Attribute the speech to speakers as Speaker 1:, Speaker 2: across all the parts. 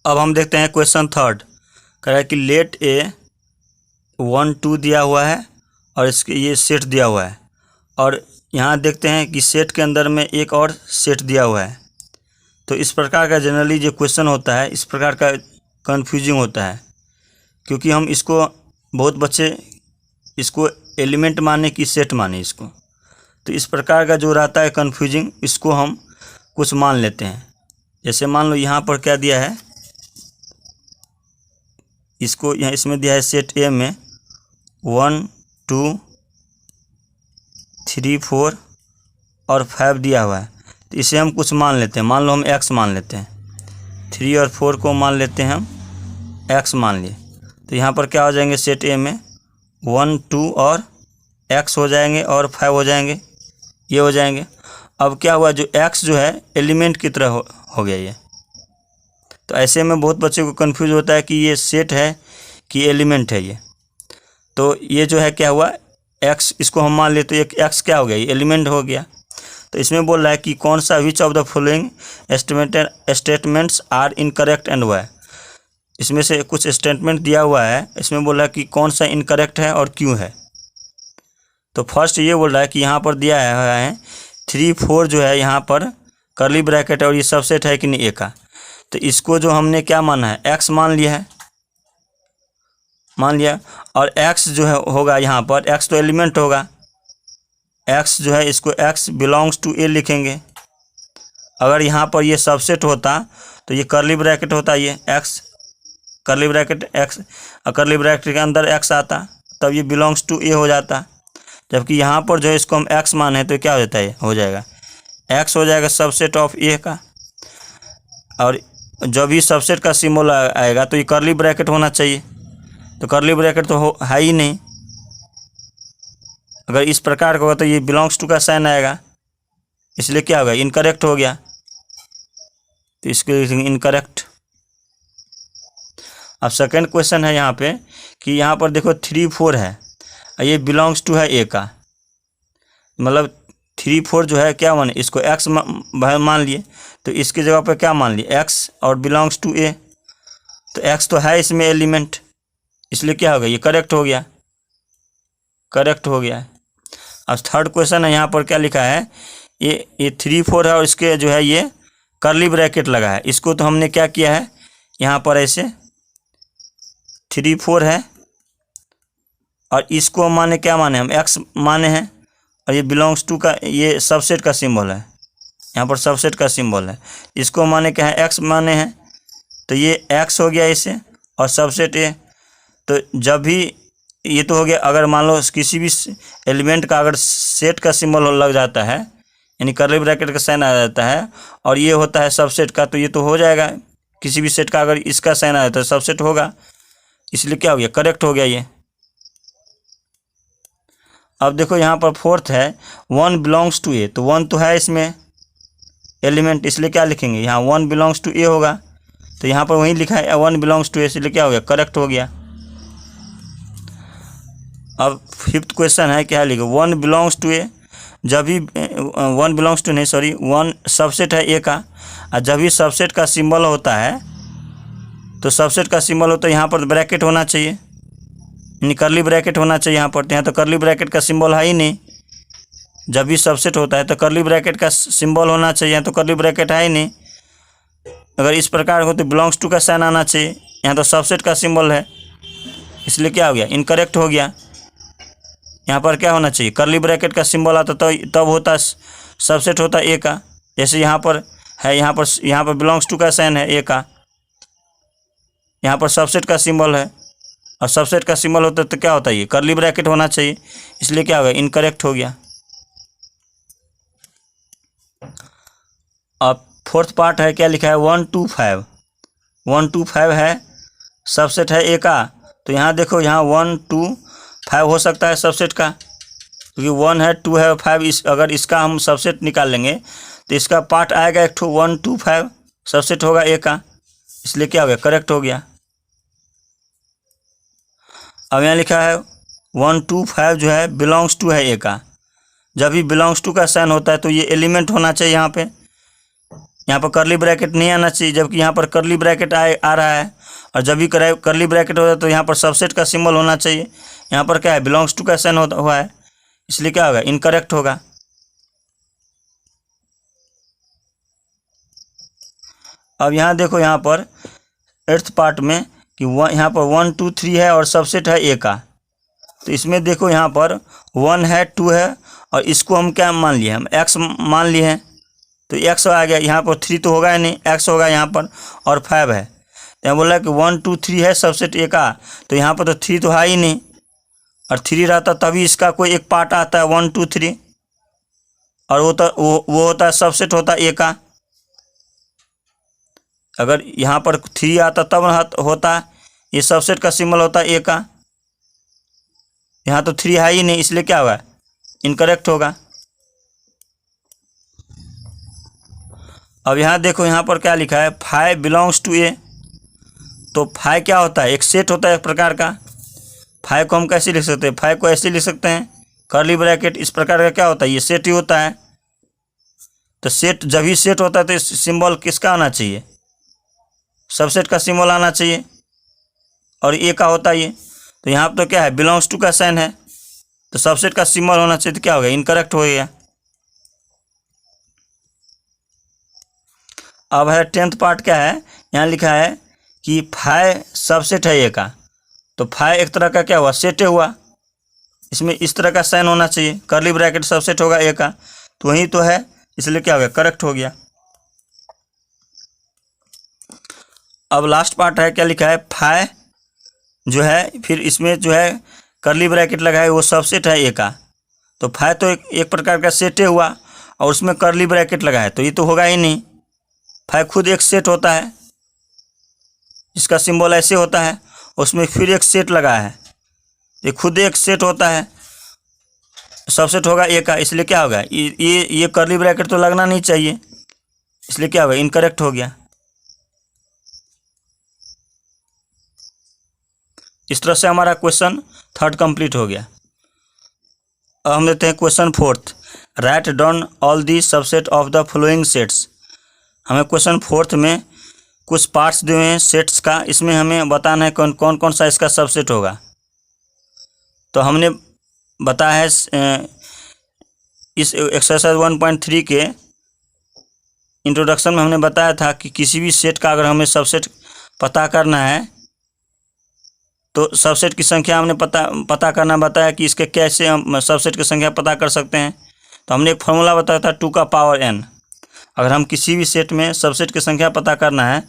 Speaker 1: अब हम देखते हैं क्वेश्चन थर्ड। कह रहा है कि लेट ए 1 2 दिया हुआ है और इसके ये सेट दिया हुआ है, और यहाँ देखते हैं कि सेट के अंदर में एक और सेट दिया हुआ है। तो इस प्रकार का जनरली जो क्वेश्चन होता है इस प्रकार का कन्फ्यूजिंग होता है, क्योंकि हम इसको बहुत बच्चे इसको एलिमेंट माने कि सेट माने इसको। तो इस प्रकार का जो रहता है कन्फ्यूजिंग, इसको हम कुछ मान लेते हैं। जैसे मान लो यहाँ पर क्या दिया है, इसको यहाँ इसमें दिया है सेट ए में 1 2 3 4 और 5 दिया हुआ है। तो इसे हम कुछ मान लेते हैं। मान लो हम x मान लेते हैं, 3 और 4 को मान लेते हैं हम x मान लिए। तो यहाँ पर क्या हो जाएंगे, सेट ए में 1 2 और x हो जाएंगे और 5 हो जाएंगे, ये हो जाएंगे। अब क्या हुआ, जो x जो है एलिमेंट की तरह हो गया ये। तो ऐसे में बहुत बच्चे को कंफ्यूज होता है कि ये सेट है कि एलिमेंट है ये। तो ये जो है क्या हुआ, x इसको हम मान लेते तो एक x क्या हो गया, ये एलिमेंट हो गया। तो इसमें बोल रहा है कि कौन सा which of the following statements are incorrect and why. इसमें से कुछ स्टेटमेंट दिया हुआ है, इसमें बोल रहा है कि कौन सा इनकरेक्ट है और क्यों है। तो फर्स्ट ये बोल रहा है कि यहाँ पर दिया है 3 4 जो है यहाँ पर कर्ली ब्रैकेट है और ये सबसेट है कि नहीं ए का। तो इसको जो हमने क्या माना है, x मान लिया है, मान लिया। और x जो है होगा यहाँ पर, x तो एलिमेंट होगा, x जो है इसको x बिलोंग्स टू ए लिखेंगे। अगर यहाँ पर ये सबसेट होता तो ये कर्ली ब्रैकेट होता, ये x curly bracket x, curly bracket के अंदर x आता, तब ये बिलोंग्स टू ए हो जाता। जबकि यहाँ पर जो है इसको हम x माने हैं तो क्या हो जाता है, हो जाएगा x हो जाएगा सबसेट ऑफ ए का। और जब भी सबसेट का सिंबल आएगा तो ये कर्ली ब्रैकेट होना चाहिए, तो कर्ली ब्रैकेट तो है ही नहीं। अगर इस प्रकार का होगा तो ये बिलोंग्स टू का साइन आएगा, इसलिए क्या होगा, इनकरेक्ट हो गया। तो इसको इनकरेक्ट। अब सेकंड क्वेश्चन है यहाँ पे कि यहाँ पर देखो 3 4 है, ये बिलोंग्स टू है ए का, मतलब 3 4 जो है क्या माने, इसको x मान लिए, तो इसकी जगह पर क्या मान लिए, x और बिलोंग्स टू ए। तो x तो है इसमें एलिमेंट, इसलिए क्या होगा, ये करेक्ट हो गया, करेक्ट हो गया। अब थर्ड क्वेश्चन है, यहाँ पर क्या लिखा है, ये 3 4 है और इसके जो है ये कर्ली ब्रैकेट लगा है। इसको तो हमने क्या किया है, यहाँ पर ऐसे 3 4 है और इसको माने क्या माने, हम x माने हैं, और ये बिलोंग्स टू का ये सबसेट का सिंबल है, यहाँ पर सबसेट का सिंबल है। इसको माने क्या है, x माने हैं, तो ये x हो गया इसे, और सबसेट ए। तो जब भी ये तो हो गया, अगर मान लो किसी भी एलिमेंट का अगर सेट का सिंबल लग जाता है, यानी कर्ली ब्रैकेट का साइन आ जाता है, और ये होता है सबसेट का, तो ये तो हो जाएगा। किसी भी सेट का अगर इसका साइन आ जाता है सबसेट होगा, इसलिए क्या हो गया, करेक्ट हो गया ये। अब देखो यहाँ पर फोर्थ है 1 बिलोंग्स टू ए, तो 1 तो है इसमें एलिमेंट, इसलिए क्या लिखेंगे, यहाँ 1 बिलोंग्स टू ए होगा। तो यहाँ पर वहीं लिखा है 1 बिलोंग्स टू ए, इसलिए क्या हो गया, करेक्ट हो गया। अब फिफ्थ क्वेश्चन है, क्या लिखो 1 बिलोंग्स टू ए, जब भी 1 बिलोंग्स टू नहीं सॉरी 1 सबसेट है ए का, और जब भी सबसेट का सिंबल होता है तो सबसेट का सिंबल होता है यहाँ पर ब्रैकेट होना चाहिए, यानी कर्ली ब्रैकेट होना चाहिए यहाँ पर। यहाँ तो कर्ली ब्रैकेट का सिंबल है ही नहीं, जब भी सबसेट होता है तो कर्ली ब्रैकेट का सिंबल होना चाहिए, यहाँ तो कर्ली ब्रैकेट है ही नहीं। अगर इस प्रकार हो तो बिलोंग्स टू का साइन आना चाहिए, यहाँ तो सबसेट का सिंबल है, इसलिए क्या हो गया, इनकरेक्ट हो गया। यहाँ पर क्या होना चाहिए, कर्ली ब्रैकेट का सिंबल आता तो तब होता सबसेट होता ए का, जैसे यहाँ पर है, यहाँ पर बिलोंग्स टू का साइन है ए का, यहाँ पर सबसेट का सिंबल है, और सबसेट का सिंबल होता तो क्या होता है, ये कर्ली ब्रैकेट होना चाहिए, इसलिए क्या हो गया, इनकरेक्ट हो गया। अब फोर्थ पार्ट है, क्या लिखा है 1 2 5, 1 2 5 है, सबसेट है ए का। तो यहाँ देखो, यहाँ 1 2 5 हो सकता है सबसेट का, क्योंकि 1 है 2 है 5, अगर इसका हम सबसेट निकाल लेंगे तो इसका पार्ट आएगा एक ठो 1 2 5, सबसेट होगा ए का, इसलिए क्या हो गया, करेक्ट हो गया। अब यहाँ लिखा है 1 2 5 जो है बिलोंग्स टू है ए का, जब भी बिलोंग्स टू का साइन होता है तो ये एलिमेंट होना चाहिए यहाँ पे, यहाँ पर करली ब्रैकेट नहीं आना चाहिए, जबकि यहाँ पर करली ब्रैकेट आ रहा है। और जब भी करली ब्रैकेट होता है तो यहाँ पर सबसेट का सिंबल होना चाहिए। यहाँ पर क्या है, बिलोंग्स टू का साइन हुआ है, इसलिए क्या होगा, इनकरेक्ट होगा। अब यहाँ देखो, यहाँ पर 8th पार्ट में कि यहाँ पर 1 2 3 है और सबसेट है ए का। तो इसमें देखो यहाँ पर 1 है, 2 है, और इसको हम क्या मान लिए, हम x मान लिए हैं, तो x आ गया। यहाँ पर 3 तो होगा ही नहीं, x होगा यहाँ पर, और 5 है। तो यहाँ बोला कि 1 2 3 है सबसेट ए का, तो यहाँ पर तो 3 तो है ही नहीं, और 3 रहता तभी इसका कोई एक पार्ट आता है 1 2 3, और वो होता है सबसेट होता है ए का। अगर यहाँ पर 3 आता तब होता, ये सबसेट का सिंबल होता है ए का। यहाँ तो 3 है ही नहीं, इसलिए क्या होगा, इनकरेक्ट होगा। अब यहाँ देखो, यहाँ पर क्या लिखा है, 5 बिलोंग्स टू ए। तो 5 क्या होता है, एक सेट होता है एक प्रकार का। 5 को हम कैसे लिख सकते हैं, 5 को ऐसे लिख सकते हैं, कर्ली ब्रैकेट इस प्रकार का क्या होता है, ये सेट ही होता है। तो सेट जब भी सेट होता है तो सिंबल किसका आना चाहिए, सबसेट का सिंबल आना चाहिए, और ए का होता है ये। तो यहाँ पर तो क्या है, बिलोंग्स टू का साइन है, तो सबसेट का सिंबल होना चाहिए, तो क्या हो गया, इनकरेक्ट हो गया। अब है 10th पार्ट, क्या है, यहाँ लिखा है कि 5 सबसेट है ए का। तो 5 एक तरह का क्या हुआ, सेट हुआ, इसमें इस तरह का साइन होना चाहिए, कर्ली ब्रैकेट सबसेट होगा ए का, तो वही तो है, इसलिए क्या हो गया, करेक्ट हो गया। अब लास्ट पार्ट है, क्या लिखा है, 5 जो है, फिर इसमें जो है कर्ली ब्रैकेट लगाए, वो सबसेट है ए का। तो 5 तो एक प्रकार का सेट हुआ, और उसमें कर्ली ब्रैकेट लगाए, तो ये तो होगा ही नहीं। 5 खुद एक सेट होता है, इसका सिंबल ऐसे होता है, उसमें फिर एक सेट लगा है, ये खुद एक सेट होता है, सबसेट होगा ए का, इसलिए क्या होगा, ये कर्ली ब्रैकेट तो लगना नहीं चाहिए, इसलिए क्या होगा, इनकरेक्ट हो गया। इस तरह से हमारा क्वेश्चन 3rd कंप्लीट हो गया। अब हम लेते हैं question 4th, write down all the subset of the following sets. हमें क्वेश्चन 4th में कुछ पार्ट्स दिए हैं सेट्स का, इसमें हमें बताना है कौन कौन सा इसका सबसेट होगा। तो हमने बताया है इस एक्सरसाइज 1.3 के इंट्रोडक्शन में हमने बताया था कि किसी भी सेट का अगर हमें सबसेट पता करना है, तो सबसेट की संख्या हमने पता करना बताया कि इसके कैसे हम सबसेट की संख्या पता कर सकते हैं। तो हमने एक फार्मूला बताया था 2 का पावर n। अगर हम किसी भी सेट में सबसेट की संख्या पता करना है,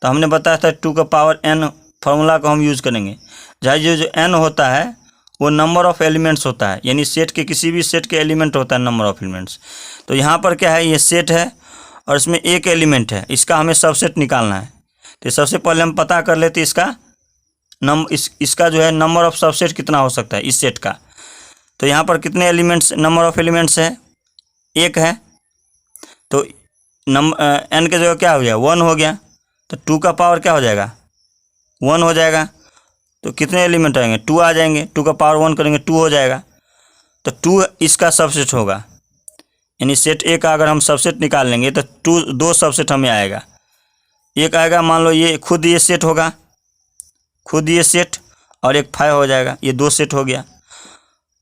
Speaker 1: तो हमने बताया था 2 का पावर n फार्मूला को हम यूज़ करेंगे, जहाँ जो n होता है वो नंबर ऑफ़ एलिमेंट्स होता है, यानी सेट के किसी भी सेट के एलिमेंट होता है नंबर ऑफ़ एलिमेंट्स। तो यहाँ पर क्या है, ये सेट है और इसमें एक एलिमेंट है, इसका हमें सबसेट निकालना है। तो सबसे पहले हम पता कर लेते इसका इसका जो है नंबर ऑफ़ सबसेट कितना हो सकता है इस सेट का। तो यहाँ पर कितने एलिमेंट्स, नंबर ऑफ़ एलिमेंट्स है, 1 है, तो n के जगह क्या हो गया, 1 हो गया। तो 2 का पावर क्या हो जाएगा, 1 हो जाएगा। तो कितने एलिमेंट आएंगे, 2 आ जाएंगे, 2 का पावर 1 करेंगे 2 हो जाएगा। तो 2 इसका सबसेट होगा, यानी सेट ए का अगर हम सबसेट निकाल लेंगे तो 2 सबसेट हमें आएगा। एक आएगा, मान लो ये खुद ये सेट होगा, खुद ये सेट, और एक 5 हो जाएगा, ये 2 सेट हो गया।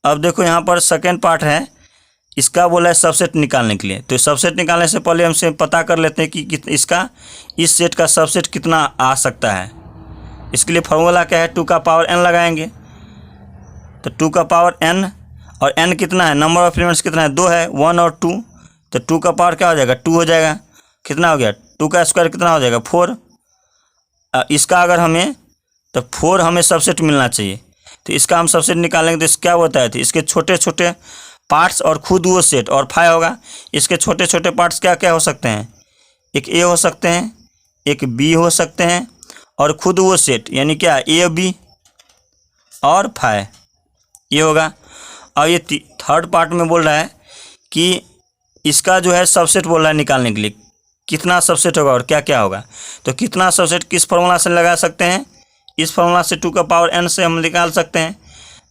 Speaker 1: अब देखो यहाँ पर सेकेंड पार्ट है, इसका बोला है सबसेट निकालने के लिए। तो सबसेट निकालने से पहले हमसे पता कर लेते हैं कि इसका इस सेट का सबसेट कितना आ सकता है। इसके लिए फार्मूला क्या है, 2 का पावर n लगाएंगे। तो 2 का पावर n, और n कितना है, नंबर ऑफ एलिमेंट्स कितना है, 2 है, 1 और 2। तो 2 का पावर क्या हो जाएगा, 2 हो जाएगा। कितना हो गया, 2 का स्क्वायर कितना हो जाएगा, 4। इसका अगर हमें, तो 4 हमें सबसेट मिलना चाहिए। तो इसका हम सबसेट निकालेंगे, तो इस क्या होता है, तो इसके छोटे छोटे पार्ट्स और खुद वो सेट, और 5 होगा। इसके छोटे छोटे पार्ट्स क्या क्या हो सकते हैं, एक ए हो सकते हैं, एक बी हो सकते हैं, और खुद वो सेट यानी क्या, ए बी और 5 ये होगा। और ये 3rd पार्ट में बोल रहा है कि इसका जो है सबसेट बोल रहा है निकालने के लिए, कितना सबसेट होगा और क्या क्या होगा। तो कितना सबसेट किस फार्मूला से लगा सकते हैं, इस फार्मूला से 2 का पावर n से हम निकाल सकते हैं,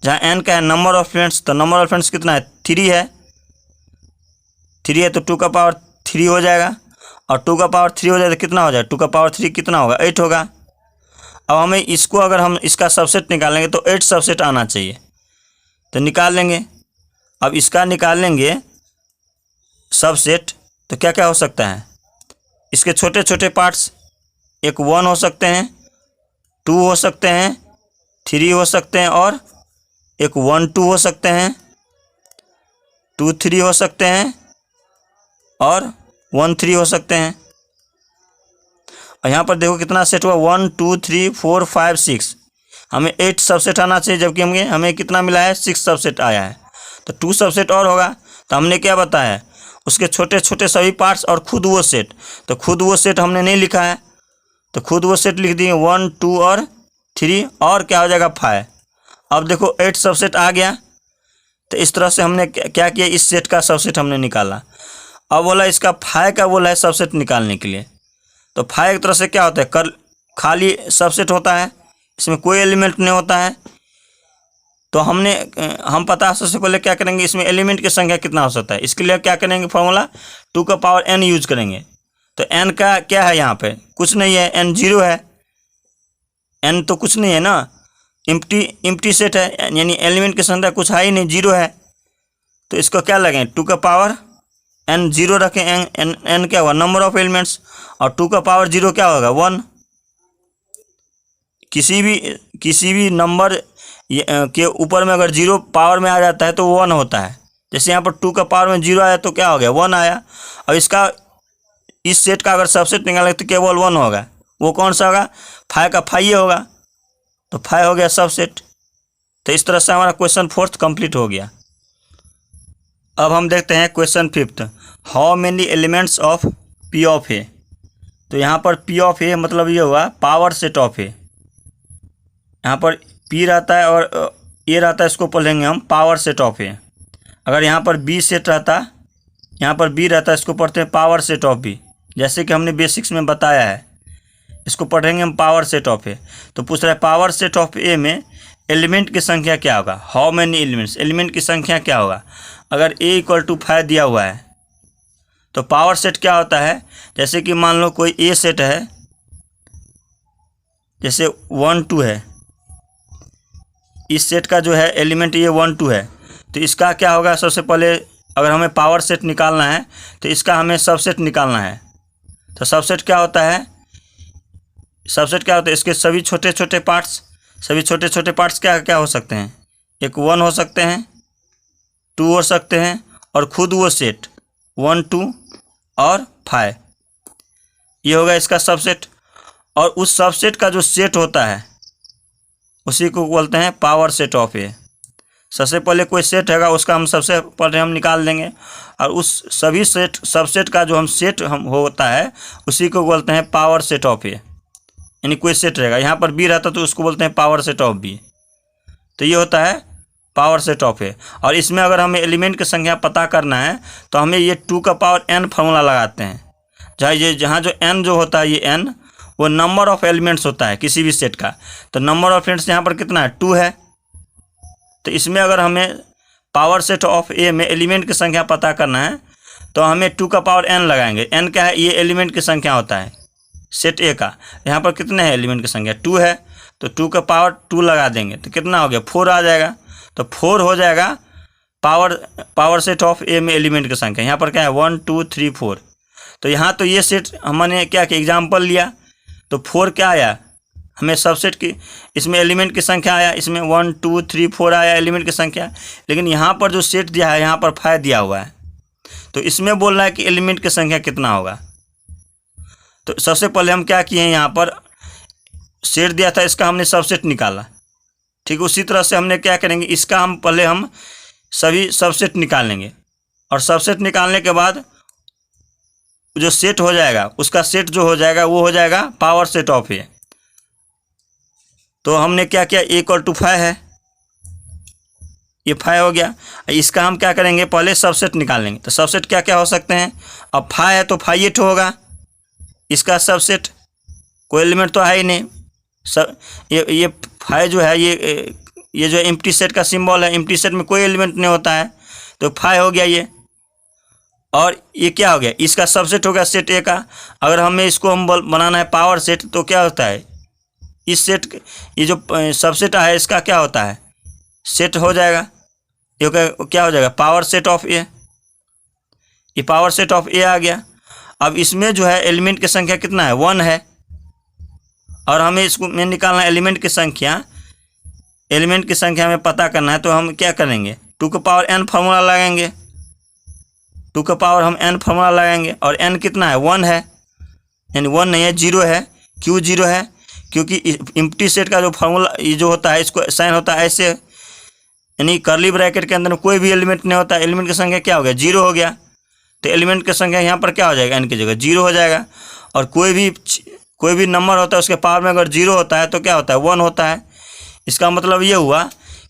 Speaker 1: जहाँ n का है नंबर ऑफ एलिमेंट्स। तो नंबर ऑफ एलिमेंट्स कितना है, 3 है, 3 है, तो 2 का पावर 3 हो जाएगा। और 2 का पावर 3 हो जाए तो कितना हो जाए, 2 का पावर 3 कितना होगा, 8 होगा। अब हमें इसको अगर हम इसका सबसेट निकालेंगे तो 8 सबसेट आना चाहिए, तो निकाल लेंगे। अब इसका निकालेंगे सबसेट तो क्या क्या हो सकता है, इसके छोटे छोटे पार्ट्स, एक 1 हो सकते हैं, 2 हो सकते हैं, 3 हो सकते हैं, और एक 1 2 हो सकते हैं, 2 3 हो सकते हैं, और 1 3 हो सकते हैं। और यहाँ पर देखो कितना सेट हुआ, 1 2 3 4 5 6, हमें 8 सबसेट आना चाहिए, जबकि हमें कितना मिला है, 6 सबसेट आया है। तो 2 सबसेट और होगा। तो हमने क्या बताया, उसके छोटे छोटे सभी पार्ट्स और खुद वो सेट, तो खुद वो सेट हमने नहीं लिखा है, तो खुद वो सेट लिख दिए 1 2 और 3, और क्या हो जाएगा 5। अब देखो 8 सबसेट आ गया। तो इस तरह से हमने क्या किया, इस सेट का सबसेट हमने निकाला। अब बोला इसका 5 का बोला है सबसेट निकालने के लिए। तो 5 एक तरह से क्या होता है, खाली सबसेट होता है, इसमें कोई एलिमेंट नहीं होता है। तो हम पता सबसे पहले क्या करेंगे, इसमें एलिमेंट की संख्या कितना हो सकता है, इसके लिए क्या करेंगे, फॉर्मूला 2 का पावर n यूज करेंगे। तो n का क्या है, यहाँ पे कुछ नहीं है, n 0 है, n तो कुछ नहीं है ना, इम्प्टी सेट है, यानी एलिमेंट की संख्या कुछ है ही नहीं, 0 है। तो इसको क्या लगें, 2 का पावर n 0 रखें, n क्या होगा, नंबर ऑफ एलिमेंट्स, और 2 का पावर 0 क्या होगा, 1। किसी भी नंबर के ऊपर में अगर 0 पावर में आ जाता है तो 1 होता है। जैसे यहाँ पर 2 का पावर में 0 आया तो क्या हो गया, 1 आया। और इस सेट का अगर सबसेट निकालें तो केवल 1 होगा, वो कौन सा होगा, 5 का 5 ही होगा। तो 5 हो गया सबसेट। तो इस तरह से हमारा क्वेश्चन 4th कंप्लीट हो गया। अब हम देखते हैं question 5th, how many elements of P of A. तो यहाँ पर पी ऑफ ए मतलब ये हुआ पावर सेट ऑफ ए। यहाँ पर पी रहता है और ए रहता है, इसको पढ़ेंगे हम पावर सेट ऑफ ए। अगर यहाँ पर बी सेट रहता, यहाँ पर बी रहता है, इसको पढ़ते हैं पावर सेट ऑफ बी, जैसे कि हमने बेसिक्स में बताया है। इसको पढ़ेंगे हम पावर सेट ऑफ ए। तो पूछ रहा है पावर सेट ऑफ ए में एलिमेंट की संख्या क्या होगा, हाउ मेनी एलिमेंट्स, एलिमेंट की संख्या क्या होगा। अगर ए = 5 दिया हुआ है तो पावर सेट क्या होता है, जैसे कि मान लो कोई ए सेट है, जैसे 1 2 है, इस सेट का जो है एलिमेंट ये 1 2 है, तो इसका क्या होगा, सबसे पहले अगर हमें पावर सेट निकालना है तो इसका हमें सबसेट निकालना है। तो सबसेट क्या होता है, इसके सभी छोटे छोटे पार्ट्स क्या क्या हो सकते हैं, एक 1 हो सकते हैं, 2 हो सकते हैं, और खुद वो सेट 1 2 और 5, ये होगा इसका सबसेट। और उस सबसेट का जो सेट होता है उसी को बोलते हैं पावर सेट ऑफ ए। सबसे पहले कोई सेट हैगा, उसका हम सबसे पहले हम निकाल देंगे, और उस सभी सबसेट का जो सेट होता है उसी को बोलते हैं पावर सेट ऑफ ए। यानी कोई सेट रहेगा, यहाँ पर बी रहता तो उसको बोलते हैं पावर सेट ऑफ बी। तो ये होता है पावर सेट ऑफ ए। और इसमें अगर हमें एलिमेंट की संख्या पता करना है तो हमें ये 2 का पावर n फार्मूला लगाते हैं, जहाँ जो n जो होता है, ये n वो नंबर ऑफ एलिमेंट्स होता है किसी भी सेट का। तो नंबर ऑफ एलिमेंट्स यहाँ पर कितना है, 2 है। तो इसमें अगर हमें पावर सेट ऑफ ए में एलिमेंट की संख्या पता करना है तो हमें 2 का पावर n लगाएंगे। n क्या है, ये एलिमेंट की संख्या होता है सेट ए का। यहाँ पर कितने हैं एलिमेंट की संख्या, 2 है, तो 2 का पावर 2 लगा देंगे तो कितना हो गया, 4 आ जाएगा। तो 4 हो जाएगा पावर सेट ऑफ ए में एलिमेंट की संख्या। यहाँ पर क्या है, 1 2 3 4। तो यहाँ तो ये सेट हमने क्या किया, एग्जाम्पल लिया, तो 4 क्या आया, हमें सबसेट की, इसमें एलिमेंट की संख्या आया, इसमें 1 2 3 4 आया एलिमेंट की संख्या। लेकिन यहाँ पर जो सेट दिया है, यहाँ पर 5 दिया हुआ है, तो इसमें बोल रहा है कि एलिमेंट की संख्या कितना होगा। तो सबसे पहले हम क्या किए, यहाँ पर सेट दिया था, इसका हमने सबसेट निकाला। ठीक, उसी तरह से हमने क्या करेंगे, इसका हम सभी सबसेट निकालेंगे, और सबसेट निकालने के बाद जो सेट हो जाएगा, उसका सेट जो हो जाएगा वो हो जाएगा पावर सेट ऑफ ए। तो हमने क्या किया, ए = 5 है, ये 5 हो गया। इसका हम क्या करेंगे, पहले सबसेट निकालेंगे। तो सबसेट क्या क्या हो सकते हैं, अब 5 है तो 5 ये होगा इसका सबसेट, कोई एलिमेंट तो है ही नहीं। ये 5 जो है, ये जो एम्प्टी सेट का सिंबल है, एम्प्टी सेट में कोई एलिमेंट नहीं होता है, तो 5 हो गया ये। और ये क्या हो गया, इसका सबसेट हो गया सेट ए का। अगर हमें इसको हम बनाना है पावर सेट, तो क्या होता है, इस सेट, ये जो सबसेट है इसका क्या होता है, सेट हो जाएगा। ये क्या हो जाएगा, पावर सेट ऑफ ए। ये पावर सेट ऑफ ए आ गया। अब इसमें जो है एलिमेंट की संख्या कितना है, 1 है, और हमें इसको में निकालना है एलिमेंट की संख्या। एलिमेंट की संख्या में पता करना है, तो हम क्या करेंगे, 2 का पावर n फार्मूला लगाएंगे। 2 का पावर हम n फार्मूला लगाएंगे, और n कितना है, 1 है, यानी 1 नहीं है, 0 है। क्यों 0 है, क्योंकि एम्प्टी सेट का जो फार्मूला ये जो होता है, इसको साइन होता है ऐसे, यानी कर्ली ब्रैकेट के अंदर कोई भी एलिमेंट नहीं होता, एलिमेंट की संख्या क्या हो गया, 0 हो गया। तो एलिमेंट की संख्या यहाँ पर क्या हो जाएगा, n की जगह 0 हो जाएगा। और कोई भी नंबर होता है उसके पावर में अगर 0 होता है तो क्या होता है, 1 होता है। इसका मतलब ये हुआ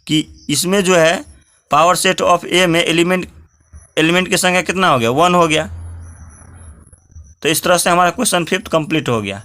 Speaker 1: कि इसमें जो है पावर सेट ऑफ ए में एलिमेंट की संख्या कितना हो गया, 1 हो गया। तो इस तरह से हमारा क्वेश्चन 5th कंप्लीट हो गया।